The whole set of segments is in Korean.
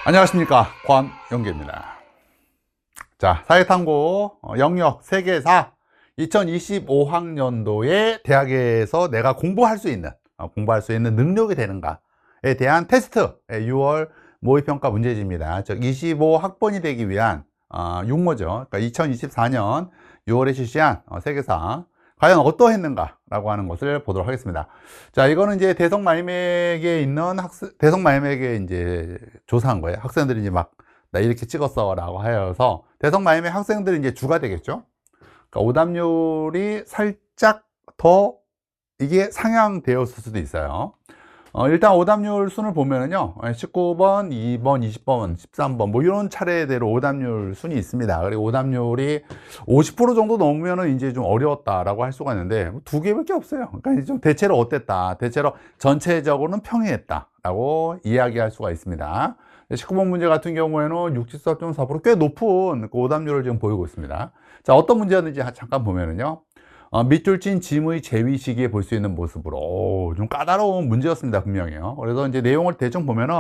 안녕하십니까, 권영계입니다. 자, 사회탐구 영역 세계사 2025학년도에 대학에서 내가 공부할 수 있는 능력이 되는가에 대한 테스트 6월 모의평가 문제집입니다. 즉 25학번이 되기 위한 육모죠. 그러니까 2024년 6월에 실시한 세계사 과연 어떠했는가 라고 하는 것을 보도록 하겠습니다. 자, 이거는 이제 대성마임액에 있는 대성마임액에 이제 조사한 거예요. 학생들이 이제 막 나 이렇게 찍었어 라고 하여서 대성마임액 학생들이 이제 주가 되겠죠. 그러니까 오답률이 살짝 더 이게 상향되었을 수도 있어요. 일단 오답률 순을 보면은요, 19번, 2번, 20번, 13번 뭐 이런 차례대로 오답률 순이 있습니다. 그리고 오답률이 50% 정도 넘으면은 이제 좀 어려웠다라고 할 수가 있는데 두 개밖에 없어요. 그러니까 이제 좀 대체로 어땠다, 대체로 전체적으로는 평이했다라고 이야기할 수가 있습니다. 19번 문제 같은 경우에는 64.4% 꽤 높은 그 오답률을 지금 보이고 있습니다. 자, 어떤 문제였는지 잠깐 보면은요. 밑줄 친 짐의 제위 시기에 볼 수 있는 모습으로 좀 까다로운 문제였습니다, 분명히요. 그래서 이제 내용을 대충 보면은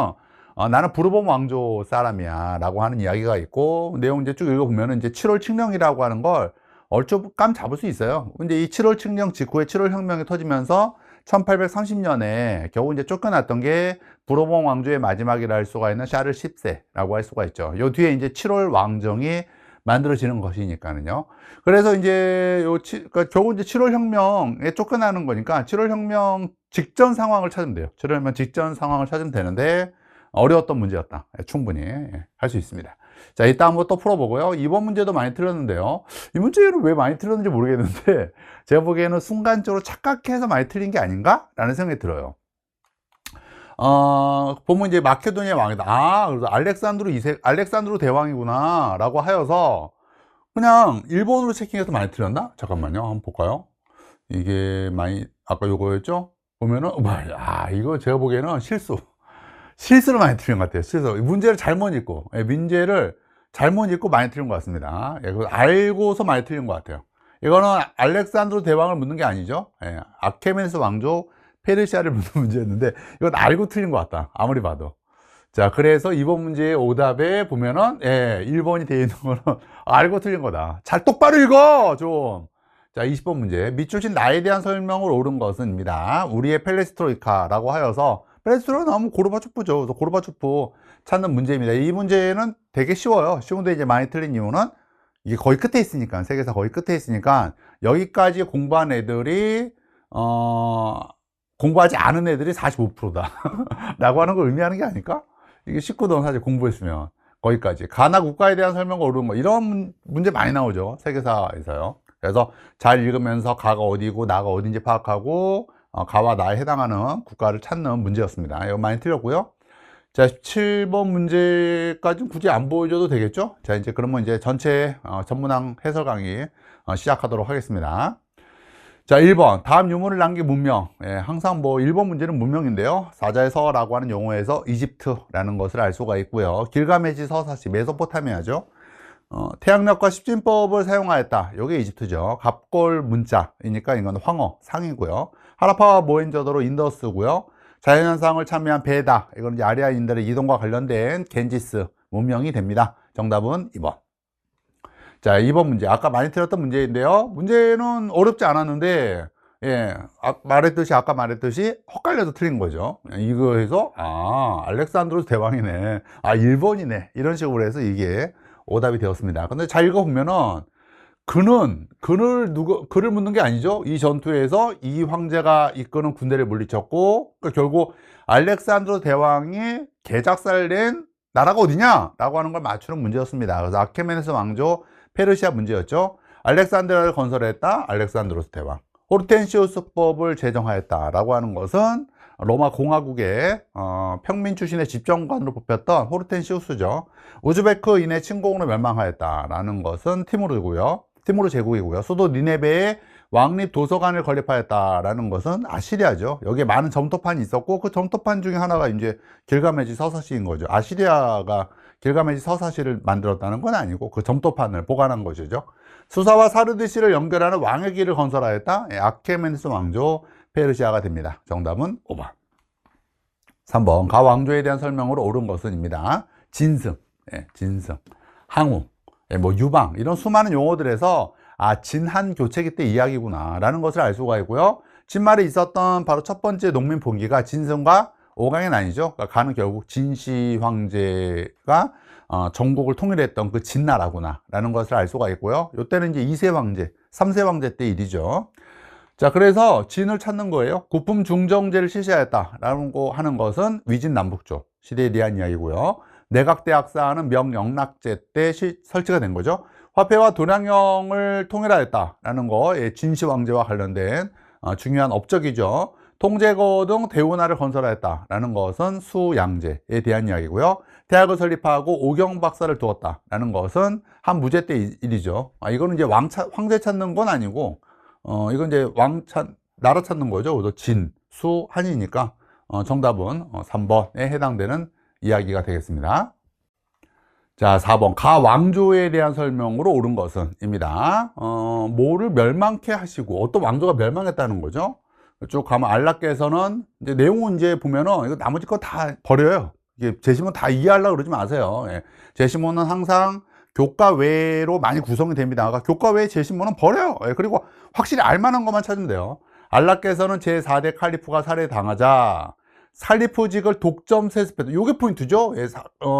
나는 부르본 왕조 사람이야 라고 하는 이야기가 있고, 내용 이제 쭉 읽어보면은 이제 7월 칙령이라고 하는 걸 얼추 감 잡을 수 있어요. 근데 이 7월 칙령 직후에 7월 혁명이 터지면서 1830년에 겨우 이제 쫓겨났던 게 부르본 왕조의 마지막이라 할 수가 있는 샤를 10세라고 할 수가 있죠. 요 뒤에 이제 7월 왕정이 만들어지는 것이니까는요. 그래서 이제 그러니까 결국 이제 7월 혁명에 쫓겨나는 거니까 7월 혁명 직전 상황을 찾으면 돼요. 7월 혁명 직전 상황을 찾으면 되는데 어려웠던 문제였다. 충분히 할 수 있습니다. 자, 이따 한번 또 풀어보고요. 이번 문제도 많이 틀렸는데요. 이 문제는 왜 많이 틀렸는지 모르겠는데 제가 보기에는 순간적으로 착각해서 많이 틀린 게 아닌가? 라는 생각이 들어요. 보면 이제 마케도니아 왕이다. 그래서 알렉산드로 대왕이구나 라고 하여서 그냥 일본어로 체킹해서 많이 틀렸나? 잠깐만요. 한번 볼까요? 이게 많이 아까 요거였죠? 보면은 이거 제가 보기에는 실수를 많이 틀린 것 같아요. 문제를 잘못 읽고 문제를 잘못 읽고 많이 틀린 것 같습니다. 알고서 많이 틀린 것 같아요. 이거는 알렉산드로 대왕을 묻는 게 아니죠. 아케메네스 왕조 페르시아를 묻는 문제였는데 이건 알고 틀린 것 같다, 아무리 봐도. 자, 그래서 이번 문제의 오답에 보면은 1번이 되어 있는 거는 알고 틀린 거다. 잘 똑바로 읽어 좀. 자, 20번 문제. 밑줄 친 나에 대한 설명을 옳은 것은입니다. 우리의 펠레스트로이카라고 하여서, 펠레스트로이카 나오면 고르바초프죠. 그래서 고르바초프 찾는 문제입니다. 이 문제는 되게 쉬워요. 쉬운데 이제 많이 틀린 이유는 이게 거의 끝에 있으니까, 세계사 거의 끝에 있으니까 여기까지 공부한 애들이 공부하지 않은 애들이 45%다 라고 하는 걸 의미하는 게 아닐까? 이게 19도 사실 공부했으면 거기까지. 가나 국가에 대한 설명을 옳은 거, 이런 문제 많이 나오죠, 세계사에서요. 그래서 잘 읽으면서 가가 어디고 나가 어딘지 파악하고 가와 나에 해당하는 국가를 찾는 문제였습니다. 이거 많이 틀렸고요. 자, 17번 문제까지는 굳이 안 보여줘도 되겠죠? 자, 이제 그러면 이제 전체 전문항 해설 강의 시작하도록 하겠습니다. 자, 1번. 다음 유물을 남긴 문명. 항상 뭐 1번 문제는 문명인데요. 사자의 서라고 하는 용어에서 이집트라는 것을 알 수가 있고요. 길가메시 서사시, 메소포타미아죠. 태양력과 십진법을 사용하였다. 이게 이집트죠. 갑골 문자이니까 이건 황어, 상이고요. 하라파와 모헨조더로 인더스고요. 자연현상을 참여한 베다, 이건 이제 아리아인들의 이동과 관련된 겐지스 문명이 됩니다. 정답은 2번. 자, 2번 문제. 아까 많이 틀렸던 문제인데요. 문제는 어렵지 않았는데, 아까 말했듯이 헛갈려도 틀린 거죠. 이거 해서, 알렉산드로스 대왕이네. 1번이네. 이런 식으로 해서 이게 오답이 되었습니다. 근데 잘 읽어보면은, 그를 묻는 게 아니죠. 이 전투에서 이 황제가 이끄는 군대를 물리쳤고, 그러니까 결국 알렉산드로 대왕이 개작살낸 나라가 어디냐? 라고 하는 걸 맞추는 문제였습니다. 그래서 아케메네스 왕조 페르시아 문제였죠. 알렉산드라를 건설했다. 알렉산드로스 대왕. 호르텐시우스법을 제정하였다. 라고 하는 것은 로마 공화국의 평민 출신의 집정관으로 뽑혔던 호르텐시우스죠. 우즈베크인의 침공으로 멸망하였다. 라는 것은 티무르 제국이고요. 수도 니네베에 왕립 도서관을 건립하였다라는 것은 아시리아죠. 여기에 많은 점토판이 있었고 그 점토판 중에 하나가 이제 길가메시 서사시인 거죠. 아시리아가 길가메시 서사시를 만들었다는 건 아니고 그 점토판을 보관한 것이죠. 수사와 사르디시를 연결하는 왕의 길을 건설하였다. 아케메네스 왕조 페르시아가 됩니다. 정답은 5번. 3번. 가 왕조에 대한 설명으로 옳은 것은입니다. 진승, 예, 진승, 항우, 예, 뭐 유방 이런 수많은 용어들에서 진한 교체기 때 이야기구나 라는 것을 알 수가 있고요. 진말에 있었던 바로 첫 번째 농민 봉기가 진승과 오강의 난이죠. 그러니까 가는 결국 진시 황제가 전국을 통일했던 그 진나라구나 라는 것을 알 수가 있고요. 이때는 이제 2세 황제, 3세 황제 때 일이죠. 자, 그래서 진을 찾는 거예요. 국품 중정제를 실시하였다라는 거 하는 것은 위진 남북조 시대에 대한 이야기고요. 내각대학사는 명영락제 때 설치가 된 거죠. 화폐와 도량령을 통일하였다라는 거, 진시 황제와 관련된 중요한 업적이죠. 통제거 등 대운하를 건설하였다라는 것은 수양제에 대한 이야기고요. 대학을 설립하고 오경박사를 두었다라는 것은 한 무제 때 일이죠. 이거는 이제 황제 찾는 건 아니고, 이건 이제 나라 찾는 거죠. 그래서 진, 수, 한이니까 정답은 3번에 해당되는 이야기가 되겠습니다. 자, 4번 가왕조에 대한 설명으로 옳은 것은 입니다. 뭐를 멸망케 하시고 어떤 왕조가 멸망했다는 거죠. 쭉 가면 안락께서는 이제 내용은 이제 보면은 이거 나머지 거 다 버려요. 이게 제시문 다 이해하려고 그러지 마세요. 예. 제시문은 항상 교과 외로 많이 구성이 됩니다. 그러니까 교과 외 제시문은 버려요. 예. 그리고 확실히 알만한 것만 찾으면 돼요. 안락께서는 제4대 칼리프가 살해당하자 칼리프직을 독점 세습했다. 요게 포인트죠. 예,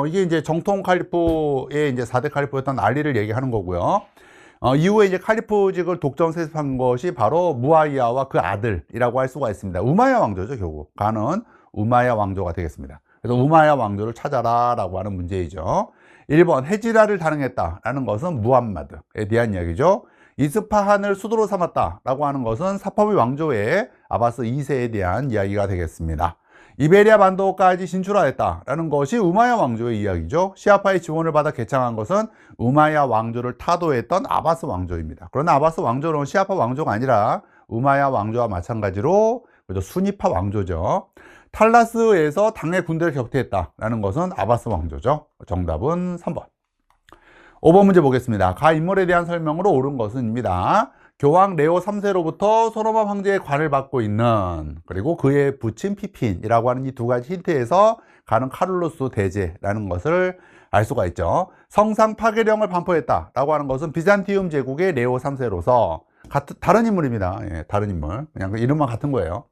이게 이제 정통 칼리프의 이제 4대 칼리프였던 알리를 얘기하는 거고요. 이후에 이제 칼리프직을 독점 세습한 것이 바로 무아이야와 그 아들이라고 할 수가 있습니다. 우마야 왕조죠, 결국. 가는 우마야 왕조가 되겠습니다. 그래서 우마야 왕조를 찾아라 라고 하는 문제이죠. 1번 헤지라를 단행했다라는 것은 무함마드에 대한 이야기죠. 이스파한을 수도로 삼았다라고 하는 것은 사파비 왕조의 아바스 2세에 대한 이야기가 되겠습니다. 이베리아 반도까지 진출하였다라는 것이 우마야 왕조의 이야기죠. 시아파의 지원을 받아 개창한 것은 우마야 왕조를 타도했던 아바스 왕조입니다. 그러나 아바스 왕조는 시아파 왕조가 아니라 우마야 왕조와 마찬가지로 수니파 왕조죠. 탈라스에서 당의 군대를 격퇴했다라는 것은 아바스 왕조죠. 정답은 3번. 5번 문제 보겠습니다. 가 인물에 대한 설명으로 옳은 것은입니다. 교황 레오 3세로부터 소로몬 황제의 관을 받고 있는, 그리고 그의 부친 피핀이라고 하는 이 두 가지 힌트에서 가는 카를로스 대제라는 것을 알 수가 있죠. 성상 파괴령을 반포했다라고 하는 것은 비잔티움 제국의 레오 3세로서 다른 인물입니다. 예, 다른 인물. 그냥 그 이름만 같은 거예요.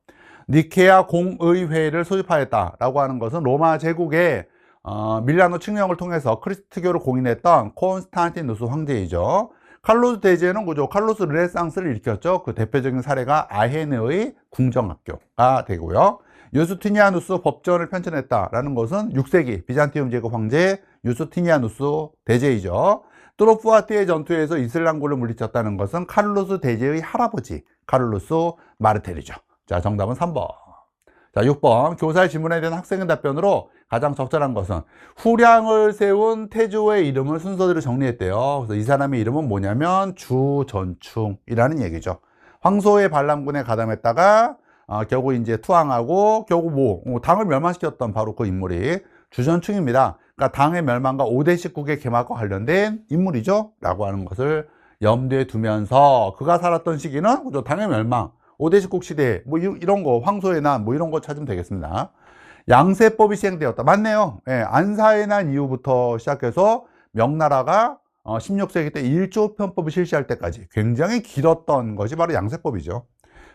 니케아 공의회를 소집하였다라고 하는 것은 로마 제국의 밀라노 칙령을 통해서 크리스트교를 공인했던 콘스탄티누스 황제이죠. 칼로스 대제는 그죠. 칼로스 르네상스를 일으켰죠. 그 대표적인 사례가 아헤네의 궁정학교가 되고요. 유스티니아누스 법전을 편찬했다라는 것은 6세기 비잔티움 제국 황제 유스티니아누스 대제이죠. 트로프와티의 전투에서 이슬람군을 물리쳤다는 것은 카를로스 대제의 할아버지 카를로스 마르텔이죠. 자, 정답은 3번. 자, 6번 교사의 질문에 대한 학생의 답변으로 가장 적절한 것은 후량을 세운 태조의 이름을 순서대로 정리했대요. 그래서 이 사람의 이름은 뭐냐면 주전충이라는 얘기죠. 황소의 반란군에 가담했다가 결국 이제 투항하고 결국 당을 멸망시켰던 바로 그 인물이 주전충입니다. 그러니까 당의 멸망과 5대 19개 개막과 관련된 인물이죠 라고 하는 것을 염두에 두면서 그가 살았던 시기는 당의 멸망, 5대 19 시대 뭐 이런 거, 황소의 난 뭐 이런 거 찾으면 되겠습니다. 양세법이 시행되었다. 맞네요. 예, 안사의 난 이후부터 시작해서 명나라가 16세기 때 일조편법을 실시할 때까지 굉장히 길었던 것이 바로 양세법이죠.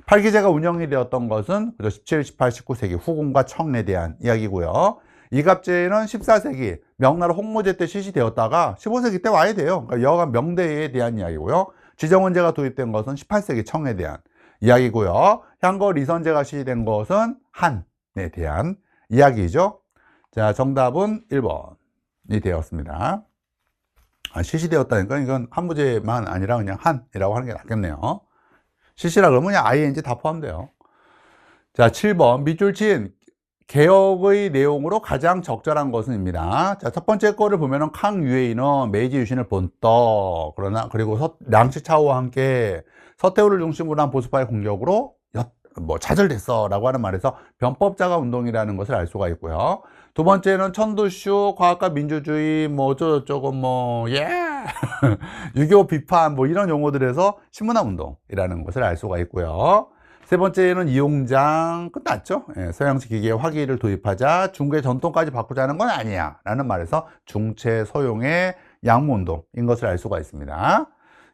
팔기제가 운영이 되었던 것은 17, 18, 19세기 후궁과 청에 대한 이야기고요. 이갑제는 14세기 명나라 홍무제 때 실시되었다가 15세기 때 와야 돼요. 그러니까 여간 명대에 대한 이야기고요. 지정원제가 도입된 것은 18세기 청에 대한 이야기고요. 향거 리선제가 실시된 것은 한에 대한 이야기죠. 자, 정답은 1번이 되었습니다. 실시되었다니까 이건 한 문제만 아니라 그냥 한이라고 하는 게 낫겠네요. 실시라 그러면 그냥 ing 다 포함돼요. 자, 7번 밑줄 친 개혁의 내용으로 가장 적절한 것은입니다. 자, 첫 번째 거를 보면은 캉유에이는 메이지 유신을 본떠 그리고 량치차오와 함께 서태후를 중심으로 한 보수파의 공격으로 좌절됐어 라고 하는 말에서 변법자가 운동이라는 것을 알 수가 있고요. 두 번째는 천두쇼 과학과 민주주의 어쩌고저쩌고 6.25 비판 이런 용어들에서 신문화 운동이라는 것을 알 수가 있고요. 세 번째는 이용장 끝났죠. 예, 서양식 기계의 화기를 도입하자 중국의 전통까지 바꾸자는 건 아니야 라는 말에서 중체 서용의 양모운동인 것을 알 수가 있습니다.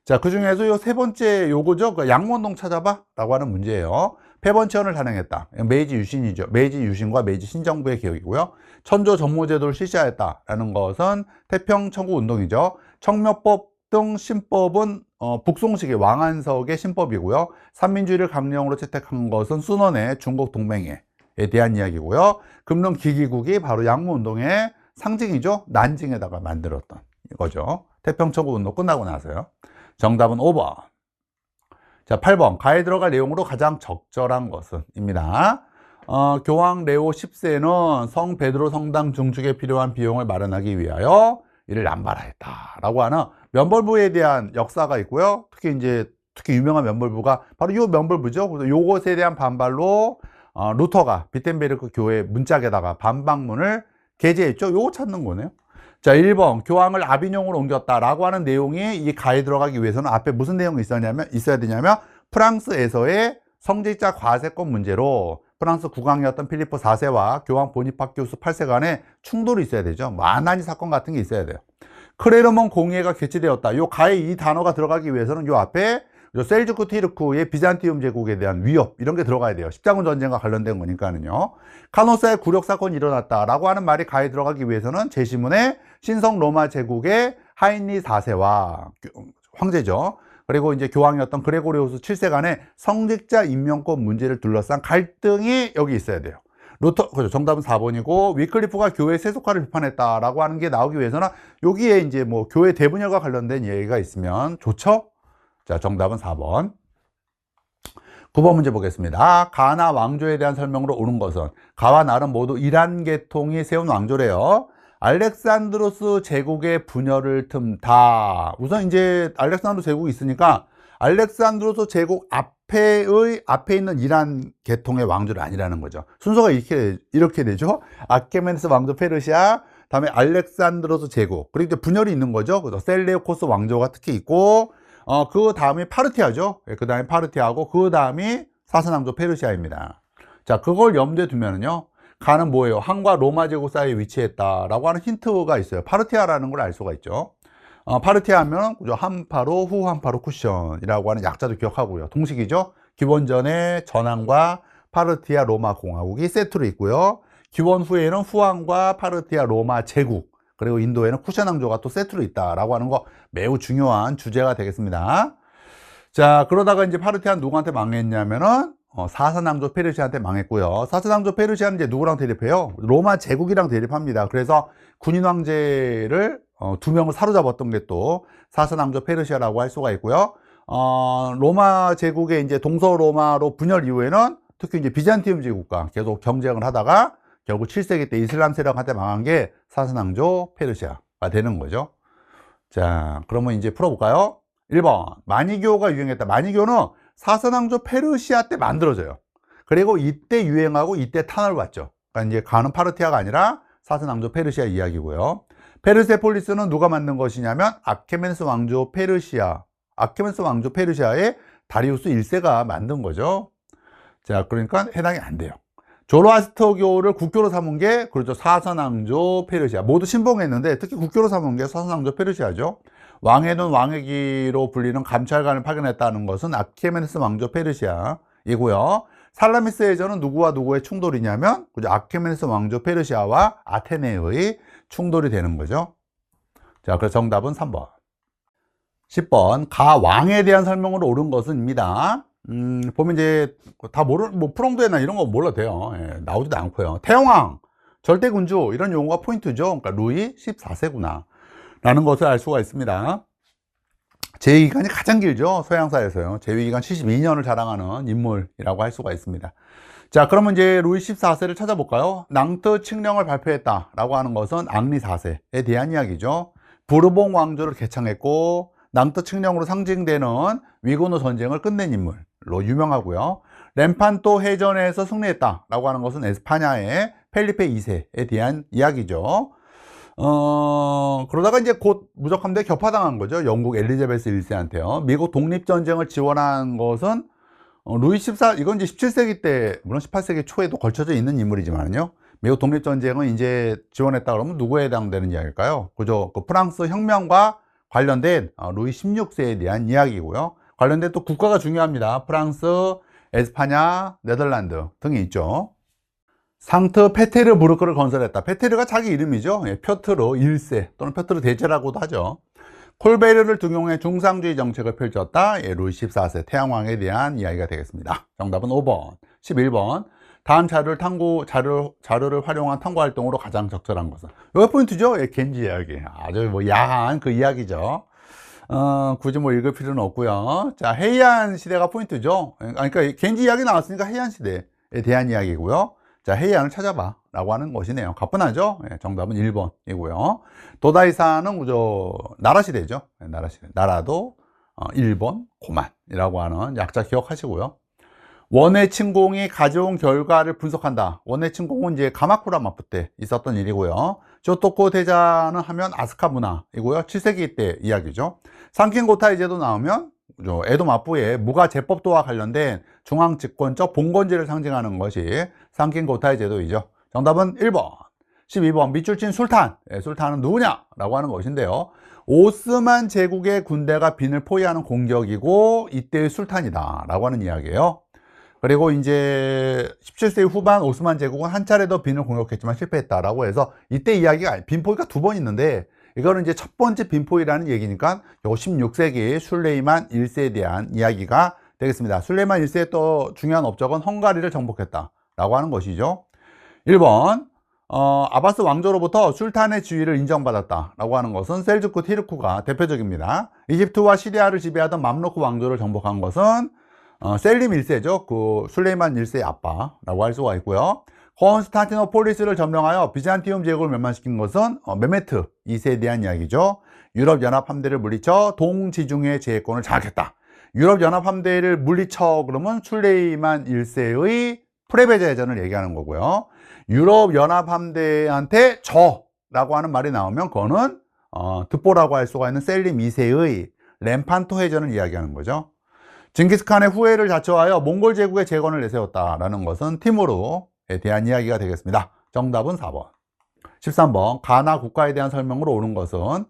자, 그 중에서 요 세 번째 요거죠. 그 양모운동 찾아봐 라고 하는 문제예요. 폐번치원을 단행했다. 메이지 유신이죠. 메이지 유신과 메이지 신정부의 개혁이고요. 천조 전모제도를 실시하였다라는 것은 태평천국 운동이죠. 청묘법 등 신법은 북송식의 왕안석의 신법이고요. 삼민주의를 강령으로 채택한 것은 순원의 중국 동맹회에 대한 이야기고요. 금능 기기국이 바로 양모운동의 상징이죠. 난징에다가 만들었던 거죠. 태평천국 운동 끝나고 나서요. 정답은 5번. 자, 8번. 가에 들어갈 내용으로 가장 적절한 것은 입니다. 교황 레오 10세는 성 베드로 성당 증축에 필요한 비용을 마련하기 위하여 이를 남발하였다 라고 하는 면벌부에 대한 역사가 있고요. 특히 유명한 면벌부가 바로 이 면벌부죠. 그래서 요것에 대한 반발로 루터가 비텐베르크 교회 문짝에다가 반박문을 게재했죠. 요거 찾는 거네요. 자, 1번 교황을 아비뇽으로 옮겼다라고 하는 내용이 이 가에 들어가기 위해서는 앞에 무슨 내용이 있어야 되냐면 프랑스에서의 성직자 과세권 문제로 프랑스 국왕이었던 필리포 4세와 교황 보니파큐스 8세 간에 충돌이 있어야 되죠. 만한이 사건 같은 게 있어야 돼요. 크레르몬 공의회가 개최되었다. 요 가에 이 단어가 들어가기 위해서는 요 앞에 셀주크 티르크의 비잔티움 제국에 대한 위협 이런 게 들어가야 돼요. 십자군 전쟁과 관련된 거니까는요. 카노사의 굴욕 사건이 일어났다라고 하는 말이 가에 들어가기 위해서는 제시문에 신성 로마 제국의 하인리 4세와 황제죠. 그리고 이제 교황이었던 그레고리우스 7세 간의 성직자 임명권 문제를 둘러싼 갈등이 여기 있어야 돼요. 그렇죠. 정답은 4번이고 위클리프가 교회 세속화를 비판했다라고 하는 게 나오기 위해서는 여기에 이제 뭐 교회 대분열과 관련된 얘기가 있으면 좋죠. 자, 정답은 4번. 9번 문제 보겠습니다. 가나 왕조에 대한 설명으로 옳은 것은 가와 나는 모두 이란 계통이 세운 왕조래요. 알렉산드로스 제국의 분열을 틈타. 우선 이제 알렉산드로스 제국이 있으니까 알렉산드로스 제국 앞에 있는 이란 계통의 왕조는 아니라는 거죠. 순서가 이렇게 되죠. 아케멘스 왕조 페르시아, 다음에 알렉산드로스 제국, 그리고 이제 분열이 있는 거죠. 그래서 셀레우코스 왕조가 특히 있고, 그 다음이 파르티아죠. 그 다음에 파르티아고, 그 다음이 사선왕조 페르시아입니다. 자, 그걸 염두에 두면은요, 가는 뭐예요? 한과 로마 제국 사이에 위치했다라고 하는 힌트가 있어요. 파르티아라는 걸 알 수가 있죠. 파르티아 하면 한파로 후 한파로 쿠션이라고 하는 약자도 기억하고요. 동식이죠. 기원전에 전함과 파르티아 로마 공화국이 세트로 있고요. 기원 후에는 후한과 파르티아 로마 제국, 그리고 인도에는 쿠션 왕조가 또 세트로 있다라고 하는 거 매우 중요한 주제가 되겠습니다. 자, 그러다가 이제 파르티아는 누구한테 망했냐면은 사사왕조 페르시아한테 망했고요. 사사왕조 페르시아는 이제 누구랑 대립해요? 로마 제국이랑 대립합니다. 그래서 군인 황제를 2명을 사로잡았던 게 또 사사왕조 페르시아라고 할 수가 있고요. 로마 제국의 이제 동서로마로 분열 이후에는 특히 이제 비잔티움 제국과 계속 경쟁을 하다가 결국 7세기 때 이슬람 세력한테 망한 게 사사왕조 페르시아가 되는 거죠. 자, 그러면 이제 풀어볼까요? 1번 마니교가 유행했다. 마니교는 사사왕조 페르시아 때 만들어져요. 그리고 이때 유행하고 이때 탄압을 받죠. 그러니까 이제 가는 파르티아가 아니라 사사왕조 페르시아 이야기고요. 페르세폴리스는 누가 만든 것이냐면 아케멘스 왕조 페르시아의 다리우스 1세가 만든 거죠. 자, 그러니까 해당이 안 돼요. 조로아스터교를 국교로 삼은 게 그렇죠. 사선왕조 페르시아. 모두 신봉했는데 특히 국교로 삼은 게 사선왕조 페르시아죠. 왕의 눈 왕의 귀로 불리는 감찰관을 파견했다는 것은 아케멘스 왕조 페르시아이고요. 살라미스 해전은 누구와 누구의 충돌이냐면 그죠? 아케멘스 왕조 페르시아와 아테네의 충돌이 되는 거죠. 자, 그래서 정답은 3번. 10번 가 왕에 대한 설명으로 옳은 것은입니다. 보면 이제 다 뭐 프롱도에나 이런 거 몰라도 돼요. 예, 나오지도 않고요. 태영왕, 절대군주 이런 용어가 포인트죠. 그러니까 루이 14세구나 라는 것을 알 수가 있습니다. 재위기간이 가장 길죠. 서양사에서요. 재위기간 72년을 자랑하는 인물이라고 할 수가 있습니다. 자, 그러면 이제 루이 14세를 찾아볼까요? 낭트 칙령을 발표했다라고 하는 것은 앙리 4세에 대한 이야기죠. 부르봉 왕조를 개창했고 낭트 칙령으로 상징되는 위고노 전쟁을 끝낸 인물로 유명하고요. 렘판토 해전에서 승리했다라고 하는 것은 에스파냐의 펠리페 2세에 대한 이야기죠. 그러다가 이제 곧 무적함대에 격파당한 거죠. 영국 엘리자베스 1세한테요. 미국 독립전쟁을 지원한 것은 루이 14, 이건 이제 17세기 때, 물론 18세기 초에도 걸쳐져 있는 인물이지만요. 미국 독립전쟁은 이제 지원했다 그러면 누구에 해당되는 이야기일까요? 그죠? 그 프랑스 혁명과 관련된 루이 16세에 대한 이야기고요. 관련된 또 국가가 중요합니다. 프랑스, 에스파냐, 네덜란드 등이 있죠. 상트 페테르부르크를 건설했다. 페테르가 자기 이름이죠. 예, 표트르 1세 또는 표트르 대제라고도 하죠. 콜베르를 등용해 중상주의 정책을 펼쳤다. 예, 루이 14세 태양왕에 대한 이야기가 되겠습니다. 정답은 5번. 11번. 다음 자료를 활용한 탐구 활동으로 가장 적절한 것은? 이거 포인트죠? 예, 겐지 이야기. 아주 뭐 야한 그 이야기죠. 굳이 뭐 읽을 필요는 없고요. 자, 헤이안 시대가 포인트죠. 그러니까 겐지 이야기 나왔으니까 헤이안 시대에 대한 이야기고요. 자, 헤이안을 찾아봐 라고 하는 것이네요. 가뿐하죠? 예, 정답은 1번이고요. 도다이사는 그저 나라시대죠. 예, 나라시대. 나라도 일본 고만이라고 하는 약자 기억하시고요. 원의 침공이 가져온 결과를 분석한다. 원의 침공은 이제 가마쿠라 마푸 때 있었던 일이고요. 쇼토코 대자는 하면 아스카 문화이고요. 7세기 때 이야기죠. 상킨고타이 제도 나오면 에도 마푸의 무가 제법도와 관련된 중앙집권적 봉건제를 상징하는 것이 상킨고타이 제도이죠. 정답은 1번. 12번 밑줄친 술탄. 술탄은 누구냐? 라고 하는 것인데요. 오스만 제국의 군대가 빈을 포위하는 공격이고 이때의 술탄이다 라고 하는 이야기예요. 그리고 이제 17세기 후반 오스만 제국은 한 차례 더 빈을 공격했지만 실패했다라고 해서 이때 이야기가 빈 포위가 2번 있는데 이거는 이제 첫 번째 빈 포위라는 얘기니까 요 16세기 술레이만 1세에 대한 이야기가 되겠습니다. 술레이만 1세의 또 중요한 업적은 헝가리를 정복했다라고 하는 것이죠. 1번 아바스 왕조로부터 술탄의 지위를 인정받았다라고 하는 것은 셀주크 티르쿠가 대표적입니다. 이집트와 시리아를 지배하던 맘루크 왕조를 정복한 것은 셀림 1세죠. 그 술레이만 1세의 아빠라고 할 수가 있고요. 콘스탄티노폴리스를 점령하여 비잔티움 제국을 멸망시킨 것은 메메트 2세에 대한 이야기죠. 유럽연합 함대를 물리쳐 동지중해 제해권을 장악했다. 유럽연합 함대를 물리쳐 그러면 술레이만 1세의 프레베자 해전을 얘기하는 거고요. 유럽연합 함대한테 라고 하는 말이 나오면 그거는 득보라고 할 수가 있는 셀림 2세의 렘판토 해전을 이야기하는 거죠. 징기스칸의 후예를 자처하여 몽골 제국의 재건을 내세웠다라는 것은 티무르에 대한 이야기가 되겠습니다. 정답은 4번. 13번 가나 국가에 대한 설명으로 옳은 것은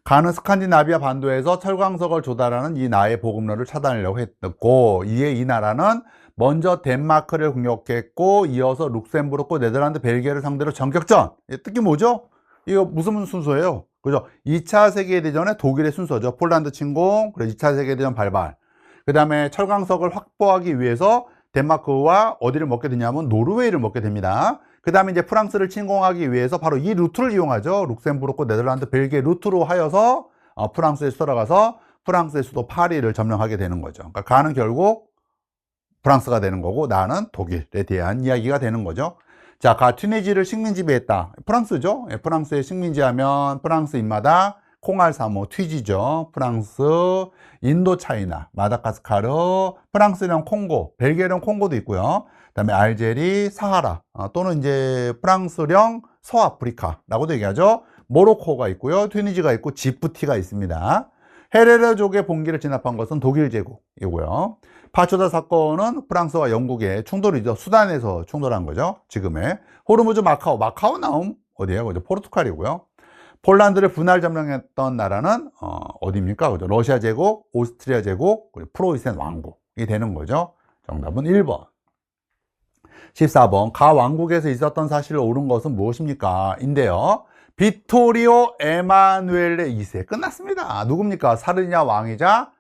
가는 스칸디나비아 반도에서 철광석을 조달하는 이 나라의 보급로를 차단하려고 했고 이에 이 나라는 먼저 덴마크를 공격했고 이어서 룩셈부르크, 네덜란드, 벨기에를 상대로 전격전. 뜻이 뭐죠? 이거 무슨 순서예요? 그죠? 2차 세계대전의 독일의 순서죠. 폴란드 침공, 그리고 2차 세계대전 발발. 그 다음에 철광석을 확보하기 위해서 덴마크와 어디를 먹게 되냐면 노르웨이를 먹게 됩니다. 그 다음에 이제 프랑스를 침공하기 위해서 바로 이 루트를 이용하죠. 룩셈부르크, 네덜란드, 벨기에 루트로 하여서 프랑스에 들어가서 프랑스의 수도 파리를 점령하게 되는 거죠. 그러니까 가는 결국 프랑스가 되는 거고 나는 독일에 대한 이야기가 되는 거죠. 자, 튀니지를 식민지배했다. 프랑스죠. 프랑스의 식민지하면 프랑스 입마다 콩알 사모, 튀지죠. 프랑스, 인도 차이나, 마다가스카르, 프랑스령 콩고, 벨기에령 콩고도 있고요. 그다음에 알제리, 사하라 또는 이제 프랑스령 서아프리카라고도 얘기하죠. 모로코가 있고요. 튀니지가 있고 지부티가 있습니다. 헤레르족의 봉기를 진압한 것은 독일 제국이고요. 파초다 사건은 프랑스와 영국의 충돌이죠. 수단에서 충돌한 거죠. 지금의 호르무즈 마카오 나옴 어디예요? 그죠? 포르투갈이고요. 폴란드를 분할 점령했던 나라는 어디입니까? 그죠? 러시아 제국, 오스트리아 제국, 그리고 프로이센 왕국이 되는 거죠. 정답은 1번. 14번 가 왕국에서 있었던 사실을 옳은 것은 무엇입니까? 인데요. 비토리오 에마누엘레 2세 끝났습니다. 누굽니까? 사르디냐 왕이자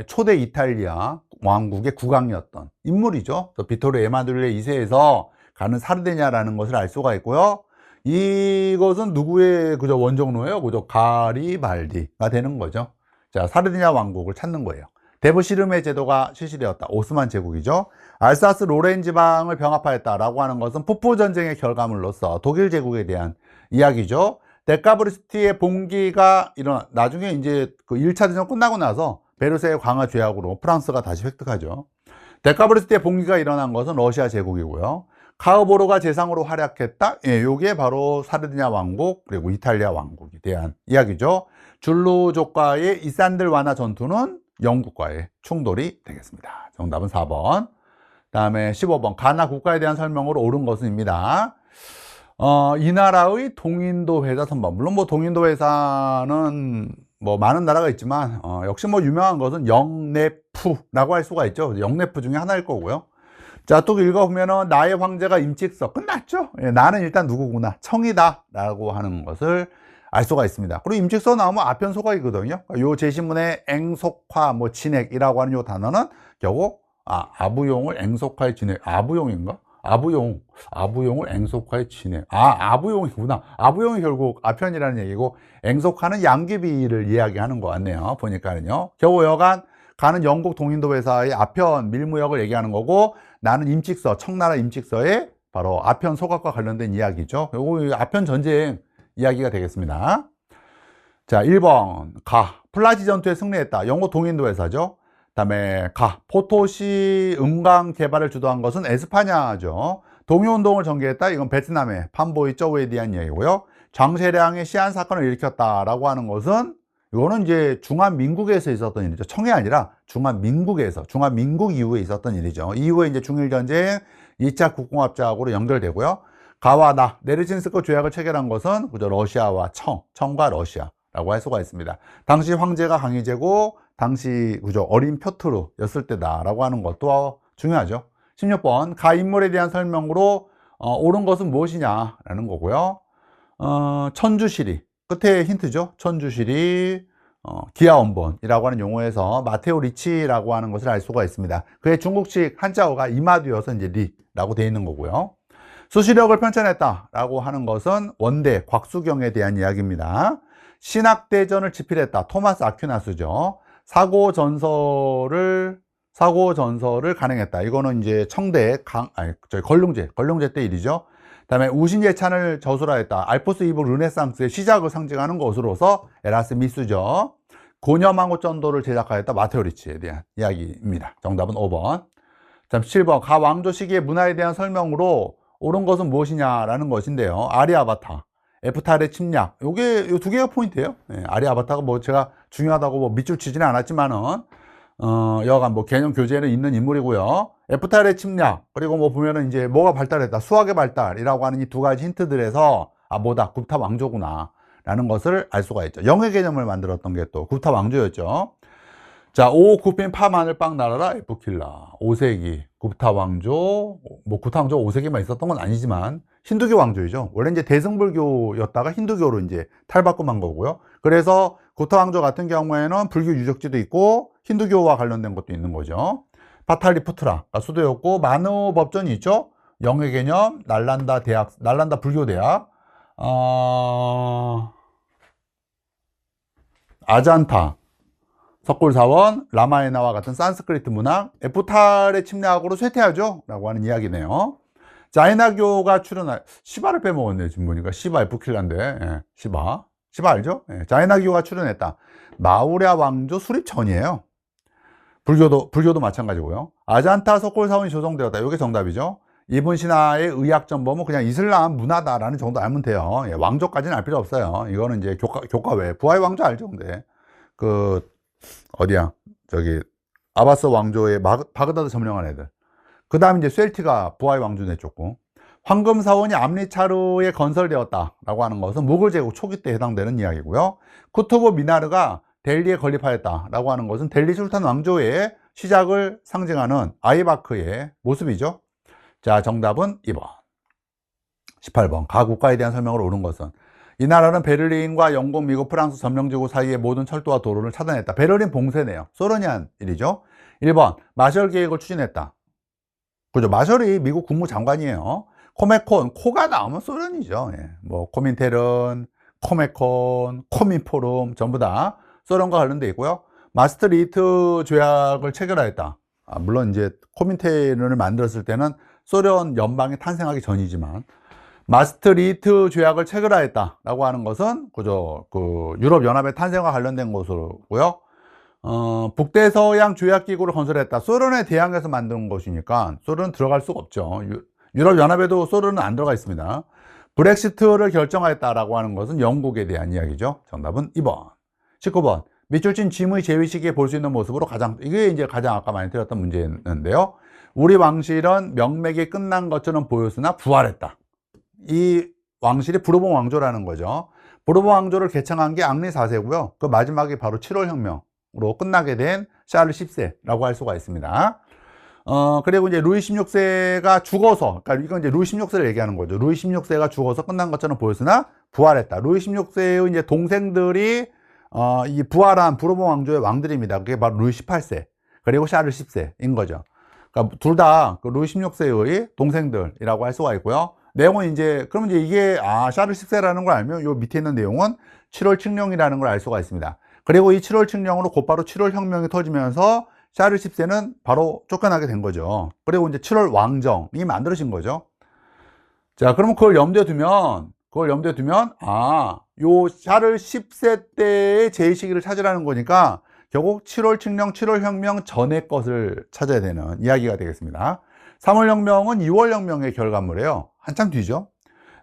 초대 이탈리아 왕국의 국왕이었던 인물이죠. 비토리오 에마누엘레 2세에서 가는 사르디냐라는 것을 알 수가 있고요. 이것은 누구의 그저 원정로예요? 그저 가리발디가 되는 거죠. 자, 사르디냐 왕국을 찾는 거예요. 데브시르메 제도가 실시되었다. 오스만 제국이죠. 알사스 로렌 지방을 병합하였다라고 하는 것은 푸푸 전쟁의 결과물로서 독일 제국에 대한 이야기죠. 데카브리스티의 봉기가 나중에 이제 그 1차 대전 끝나고 나서 베르사유 강화 조약으로 프랑스가 다시 획득하죠. 데카브리스티의 봉기가 일어난 것은 러시아 제국이고요. 카우보르가 재상으로 활약했다. 예, 요게 바로 사르디냐 왕국 그리고 이탈리아 왕국에 대한 이야기죠. 줄루족과의 이산들 완화 전투는 영국과의 충돌이 되겠습니다. 정답은 4번. 다음에 15번 가나 국가에 대한 설명으로 옳은 것은입니다. 이 나라의 동인도 회사 선박. 물론 뭐 동인도 회사는 뭐 많은 나라가 있지만 역시 뭐 유명한 것은 영내푸라고 할 수가 있죠. 영내푸 중에 하나일 거고요. 자, 또 읽어보면은 나의 황제가 임직서 끝났죠. 예, 나는 일단 누구구나 청이다 라고 하는 것을 알 수가 있습니다. 그리고 임직서 나오면 아편 소각이거든요. 요 제시문의 앵속화 뭐 진액이라고 하는 요 단어는 결국 아부용을 앵속화의 진액, 아부용인가? 아부용을 앵속화의 진액. 아부용이구나. 아부용이 결국 아편이라는 얘기고, 앵속화는 양귀비를 이야기하는 것 같네요. 보니까는요. 겨우 여간 가는 영국 동인도 회사의 아편 밀무역을 얘기하는 거고, 나는 임직서, 청나라 임직서의 바로 아편 소각과 관련된 이야기죠. 그리고 아편 전쟁 이야기가 되겠습니다. 자, 1번 플라지 전투에 승리했다. 영국 동인도 회사죠. 다음에 포토시 음강 개발을 주도한 것은 에스파냐죠. 동유운동을 전개했다. 이건 베트남의 판보이 쪼우에 대한 이야기고요. 장세량의 시안 사건을 일으켰다라고 하는 것은 이거는 이제 중화민국에서 있었던 일이죠. 청이 아니라 중화민국 이후에 있었던 일이죠. 이후에 이제 중일전쟁 2차 국공합작으로 연결되고요. 가와 나 네르진스크 조약을 체결한 것은 그저 러시아와 청과 러시아라고 할 수가 있습니다. 당시 황제가 강희제고 당시 그저 어린 표트르였을 때다라고 하는 것도 중요하죠. 16번 인물에 대한 설명으로 옳은 것은 무엇이냐라는 거고요. 천주시리 끝에 힌트죠. 천주시리 기아원본이라고 하는 용어에서 마테오 리치라고 하는 것을 알 수가 있습니다. 그의 중국식 한자어가 이마뒤여서 이제 리라고 되어 있는 거고요. 수시력을 편찬했다라고 하는 것은 원대 곽수경에 대한 이야기입니다. 신학대전을 집필했다. 토마스 아퀴나스죠. 사고 전설을 간행했다. 이거는 이제 청대 걸륭제 때 일이죠. 그다음에 우신예찬을 저술하였다. 알포스 이브 르네상스의 시작을 상징하는 것으로서 에라스미스죠. 고녀망고 전도를 제작하였다. 마테오 리치에 대한 이야기입니다. 정답은 5번. 7번 왕조 시기의 문화에 대한 설명으로 옳은 것은 무엇이냐라는 것인데요. 아리아바타, 에프탈의 침략. 요게 요 두 개가 포인트예요. 아리아바타가 뭐 제가 중요하다고 뭐 밑줄 치지는 않았지만은 여간 뭐 개념 교재에는 있는 인물이고요. 에프탈의 침략, 그리고 뭐 보면은 이제 뭐가 발달했다. 수학의 발달이라고 하는 이 두 가지 힌트들에서 굽타 왕조구나 라는 것을 알 수가 있죠. 영의 개념을 만들었던 게 또 굽타 왕조였죠. 자, 구핀 파마늘빵 나라라 에프킬라 5세기 굽타 왕조, 뭐 굽타 왕조 5세기만 있었던 건 아니지만 힌두교 왕조이죠. 원래 이제 대승불교였다가 힌두교로 이제 탈바꿈한 거고요. 그래서 굽타 왕조 같은 경우에는 불교 유적지도 있고 힌두교와 관련된 것도 있는 거죠. 파탈리푸트라가 수도였고, 마누 법전이 있죠. 영의 개념, 날란다 불교대학, 아잔타, 석굴사원, 라마에나와 같은 산스크리트 문학, 에프탈의 침략으로 쇠퇴하죠 라고 하는 이야기네요. 자이나교가 출현할, 시바를 빼먹었네 지금 보니까. 시바 에프킬라인데, 시바 알죠? 자이나교가 출현했다. 마우랴 왕조 수립 전이에요. 불교도 마찬가지고요. 아잔타 석굴사원이 조성되었다. 이게 정답이죠. 이분 신화의 의학 전범은 그냥 이슬람 문화다라는 정도 알면 돼요. 왕조까지는 알 필요 없어요. 이거는 이제 교과 외. 부하의 왕조 알죠? 근데 아바스 왕조의 바그다드 점령한 애들. 그 다음 이제 셀티가 부하의 왕조 내쫓고, 황금사원이 암리차르에 건설되었다라고 하는 것은 무굴 제국 초기 때 해당되는 이야기고요. 쿠투브 미나르가 델리에 건립하였다라고 하는 것은 델리 술탄 왕조의 시작을 상징하는 아이바크의 모습이죠. 자, 정답은 2번. 18번 가국가에 대한 설명을 옳은 것은, 이 나라는 베를린과 영국, 미국, 프랑스 점령지구 사이의 모든 철도와 도로를 차단했다. 베를린 봉쇄네요. 소련이 한 일이죠. 1번 마셜 계획을 추진했다. 그죠? 마셜이 미국 국무장관이에요. 코메콘, 코가 나오면 소련이죠. 뭐 코민테른, 코메콘, 코민포럼 전부 다 소련과 관련돼 있고요. 마스트리히트 조약을 체결하였다. 물론 이제 코민테른을 만들었을 때는 소련 연방이 탄생하기 전이지만, 마스트리히트 조약을 체결하였다라고 하는 것은 그저 유럽 연합의 탄생과 관련된 것이고요. 북대서양 조약기구를 건설했다. 소련에 대항해서 만든 것이니까 소련은 들어갈 수가 없죠. 유럽 연합에도 소련은 안 들어가 있습니다. 브렉시트를 결정하였다라고 하는 것은 영국에 대한 이야기죠. 정답은 2번. 19번 밑줄 친 짐의 제위 시기에 볼 수 있는 모습으로 이게 이제 가장 아까 많이 들었던 문제였는데요. 우리 왕실은 명맥이 끝난 것처럼 보였으나 부활했다. 이 왕실이 부르봉 왕조라는 거죠. 부르봉 왕조를 개창한 게 앙리 4세고요. 그 마지막이 바로 7월 혁명으로 끝나게 된 샤르 10세라고 할 수가 있습니다. 그리고 이제 루이 16세가 죽어서, 그러니까 이건 이제 루이 16세를 얘기하는 거죠. 루이 16세가 죽어서 끝난 것처럼 보였으나 부활했다. 루이 16세의 이제 동생들이 이 부활한 부르봉 왕조의 왕들입니다. 그게 바로 루이 18세 그리고 샤르 10세인 거죠. 그러니까 둘 다 그 루이 16세의 동생들이라고 할 수가 있고요. 내용은 이제 그러면 이제 이게 샤르 10세라는 걸 알면 요 밑에 있는 내용은 7월 칙령이라는 걸 알 수가 있습니다. 그리고 이 7월 칙령으로 곧바로 7월 혁명이 터지면서 샤르 10세는 바로 쫓겨나게 된 거죠. 그리고 이제 7월 왕정이 만들어진 거죠. 자, 그러면 그걸 염두에 두면 요 샤르 10세 때의 제위 시기를 찾으라는 거니까 결국 7월 칙령, 7월 혁명 전의 것을 찾아야 되는 이야기가 되겠습니다. 3월 혁명은 2월 혁명의 결과물이에요. 한참 뒤죠.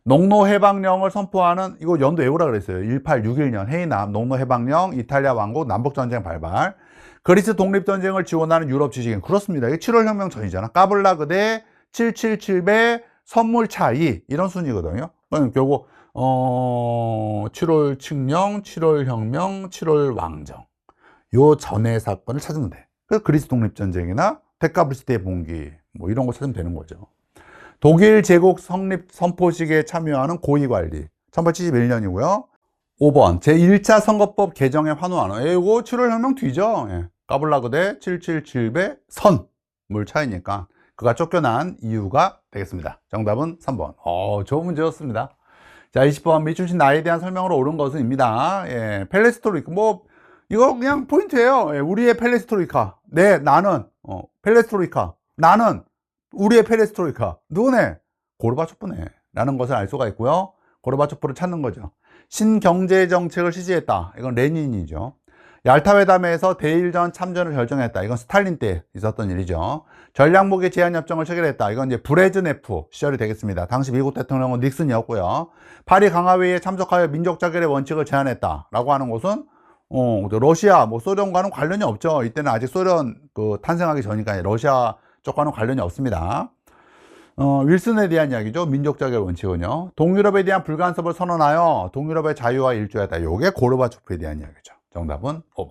농노 해방령을 선포하는, 이거 연도 외우라 그랬어요. 1861년 해이남 농노 해방령, 이탈리아 왕국 남북전쟁 발발, 그리스 독립전쟁을 지원하는 유럽 지식인. 그렇습니다. 이게 7월 혁명 전이잖아. 까블라 그대 777배 선물 차이, 이런 순이거든요. 결국 7월 칙령, 7월 혁명, 7월 왕정, 요 전의 사건을 찾으면 돼. 그래서 그리스 독립전쟁이나 데카브리스 대봉기 뭐 이런 거 찾으면 되는 거죠. 독일 제국 성립 선포식에 참여하는 고위관리 1871년이고요. 5번 제1차 선거법 개정에 환호하는, 이거 7월 혁명 뒤죠. 까블라 그대 777배 선물 차이니까 그가 쫓겨난 이유가 되겠습니다. 정답은 3번. 좋은 문제였습니다. 자, 20번 밑줄친 나에 대한 설명으로 옳은 것은입니다. 펠레스토리카, 뭐 이거 그냥 포인트예요. 우리의 펠레스토리카. 네, 나는 펠레스토리카. 나는 우리의 펠레스토리카. 누구네? 고르바초프네 라는 것을 알 수가 있고요. 고르바초프를 찾는 거죠. 신경제정책을 실시했다. 이건 레닌이죠. 얄타회담에서 대일전 참전을 결정했다. 이건 스탈린 때 있었던 일이죠. 전략무기 제한협정을 체결했다. 이건 이제 브레즈네프 시절이 되겠습니다. 당시 미국 대통령은 닉슨이었고요. 파리 강화회의에 참석하여 민족자결의 원칙을 제안했다 라고 하는 것은 러시아, 뭐 소련과는 관련이 없죠. 이때는 아직 소련 탄생하기 전이니까 러시아 쪽과는 관련이 없습니다. 윌슨에 대한 이야기죠. 민족자결 원칙은요. 동유럽에 대한 불간섭을 선언하여 동유럽의 자유와 일조했다. 요게 고르바초프에 대한 이야기죠. 정답은 5번.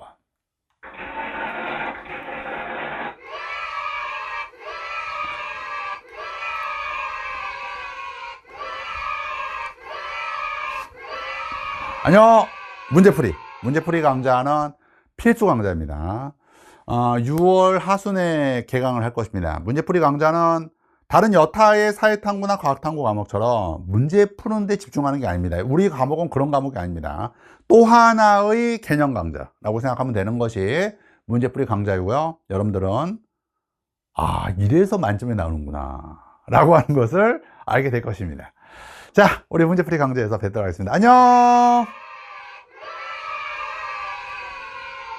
안녕. 문제풀이 강좌는 필수 강좌입니다. 6월 하순에 개강을 할 것입니다. 문제풀이 강좌는 다른 여타의 사회탐구나 과학탐구 과목처럼 문제 푸는데 집중하는 게 아닙니다. 우리 과목은 그런 과목이 아닙니다. 또 하나의 개념 강좌라고 생각하면 되는 것이 문제풀이 강좌이고요. 여러분들은 이래서 만점에 나오는구나 라고 하는 것을 알게 될 것입니다. 자, 우리 문제풀이 강좌에서 뵙도록 하겠습니다. 안녕.